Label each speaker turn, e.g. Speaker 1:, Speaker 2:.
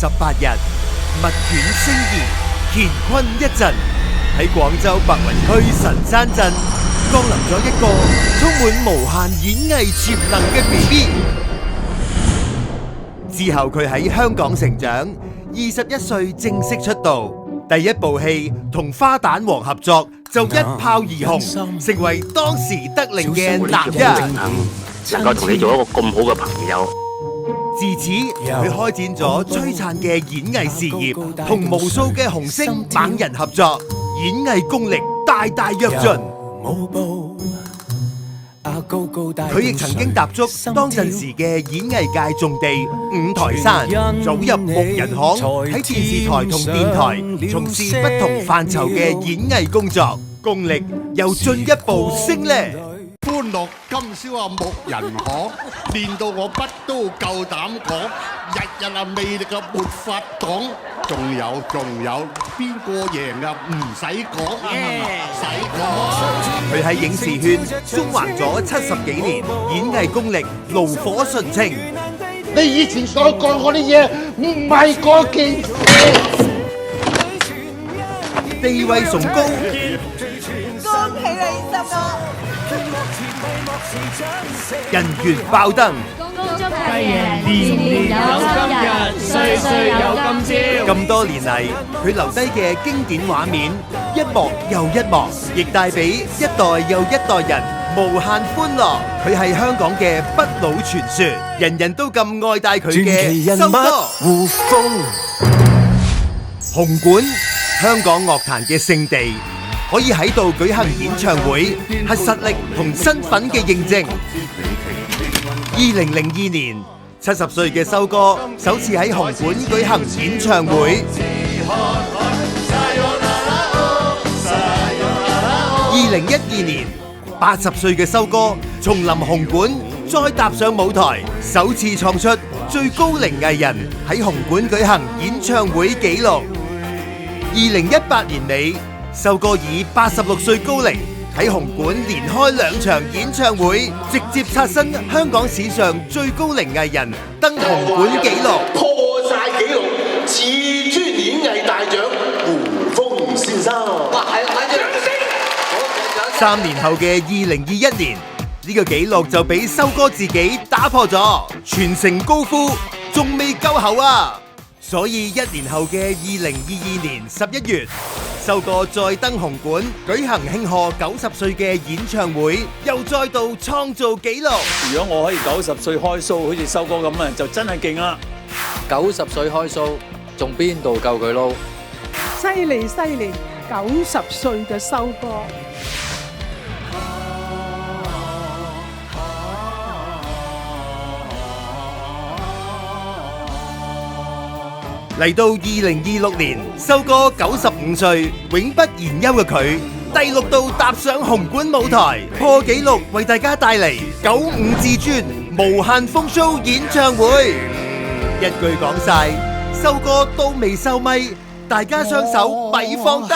Speaker 1: 18日，密卷星移，乾坤一震，喺廣州白雲區神山鎮降臨咗一個充滿無限演藝潛能嘅 BB。之後佢喺香港成長，21歲正式出道，第一部戲同花旦王合作就一炮而紅，成為當時得令嘅男一。
Speaker 2: 能夠同你做一個咁好嘅朋友。
Speaker 1: 自此，佢開展咗璀璨嘅演藝事業，同無數嘅紅星猛人合作，演藝功力大大躍進。佢亦曾經踏足當陣時嘅演藝界重地五台山，早入木人巷，喺電視台同電台從事不同範疇嘅演藝工作，功力又進一步升呢。
Speaker 3: 歡樂今宵啊，木人巷練到我乜都夠膽講，日啊魅力啊沒法講，仲有邊個贏啊唔使講，使講。
Speaker 1: 佢喺影視圈縱橫咗70幾年，演藝功力爐火純青。
Speaker 3: 你以前所講嗰啲嘢唔係嗰件事，
Speaker 1: 地位崇高。
Speaker 4: 恭喜你10個。
Speaker 1: 人緣爆燈，
Speaker 5: 雞爺年年有今日，歲歲有今朝。
Speaker 1: 咁多年嚟，佢留低嘅經典畫面，一幕又一幕，亦帶俾一代又一代人無限歡樂。佢係香港嘅不老傳說，人人都咁愛戴佢嘅修哥。紅館，香港樂壇嘅聖地。可以喺度舉行演唱會，係實力同身份嘅認證。2002年，70歲嘅修哥首次喺紅館舉行演唱會。2012年，80歲嘅修哥重臨紅館，再踏上舞台，首次創出最高齡藝人喺紅館舉行演唱會紀錄。2018年尾，修哥以86歲高齡喺紅館連開2場演唱會，直接刷新香港史上最高齡藝人登紅館紀錄，
Speaker 6: 破晒紀錄，至尊演藝大獎胡楓先生。哇，係啦，睇住
Speaker 1: 3年後嘅2021年，呢個紀錄就俾修哥自己打破咗，全城高呼仲未夠喉啊！所以1年後嘅2022年11月，修哥再登紅館舉行慶賀90歲嘅演唱會，又再度創造紀錄。
Speaker 7: 如果我可以90歲開 show，好似修哥咁啊，就真係勁啦
Speaker 8: ！90歲開 show，仲邊度夠佢撈？
Speaker 9: 犀利，90歲嘅修哥。
Speaker 1: 嚟到2026年，修哥95歲，永不言休嘅佢，第6度踏上紅館舞台，破紀錄為大家帶嚟95至尊無限風騷演唱會。一句講晒，修哥都未收咪，大家雙手咪放低。